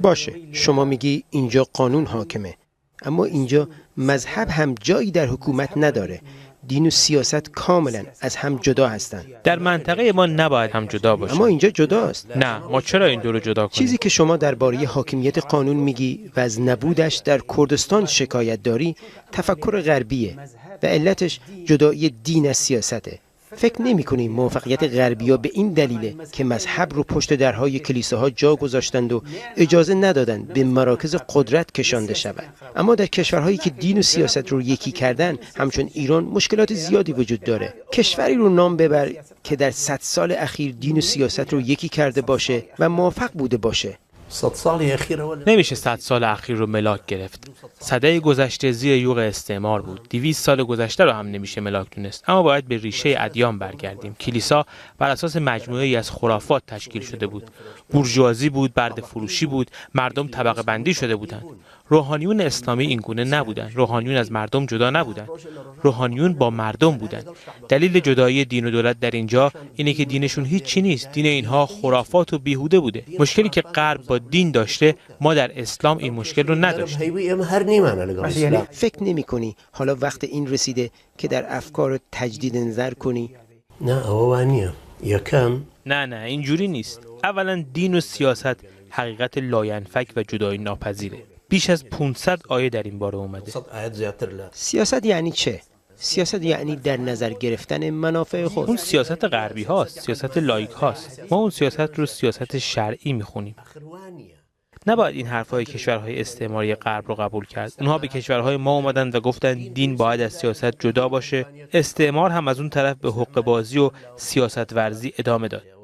باشه، شما میگی اینجا قانون حاکمه، اما اینجا مذهب هم جایی در حکومت نداره. دین و سیاست کاملا از هم جدا هستند. در منطقه ما نباید هم جدا باشه. اما اینجا جداست. نه، ما چرا این دو رو جدا کنیم؟ چیزی که شما درباره حاکمیت قانون میگی و از نبودش در کردستان شکایت داری تفکر غربیه و علتش جدایی دین از سیاسته. فکر نمی‌کنی موفقیت غربی‌ها به این دلیله که مذهب رو پشت درهای کلیساها جا گذاشتند و اجازه ندادند به مراکز قدرت کشانده شود. اما در کشورهایی که دین و سیاست رو یکی کردن، همچون ایران، مشکلات زیادی وجود داره. کشوری رو نام ببر که در 100 سال اخیر دین و سیاست رو یکی کرده باشه و موفق بوده باشه. نمیشه 100 سال اخیر رو ملاک گرفت. سده گذشته زیر یوغ استعمار بود. 200 سال گذشته رو هم نمیشه ملاک دونست. اما باید به ریشه ادیان برگردیم. کلیسا بر اساس مجموعه‌ای از خرافات تشکیل شده بود. بورژوازی بود، برده فروشی بود، مردم طبقه بندی شده بودند. روحانیون اسلامی این گونه نبودند. روحانیون از مردم جدا نبودند. روحانیون با مردم بودند. دلیل جدایی دین و دولت در اینجا اینه که دینشون هیچی نیست. دین اینها خرافات و بیهوده بوده. مشکلی که غرب با دین داشته، ما در اسلام این مشکل رو نداشتیم. فکر نمی‌کنی حالا وقت این رسیده که در افکار تجدید نظر کنی؟ نه اینجوری نیست. اولا دین و سیاست حقیقت لاینفک و جدایی ناپذیره. بیش از 500 آیه در این باره اومده. سیاست یعنی چه؟ سیاست یعنی در نظر گرفتن منافع خود. اون سیاست غربی هاست، سیاست لایک هاست. ما اون سیاست رو سیاست شرعی میخونیم. نباید این حرفهای کشورهای استعماری غرب رو قبول کرد. اونها به کشورهای ما اومدن و گفتن دین باید از سیاست جدا باشه. استعمار هم از اون طرف به حقه بازی و سیاست ورزی ادامه داد.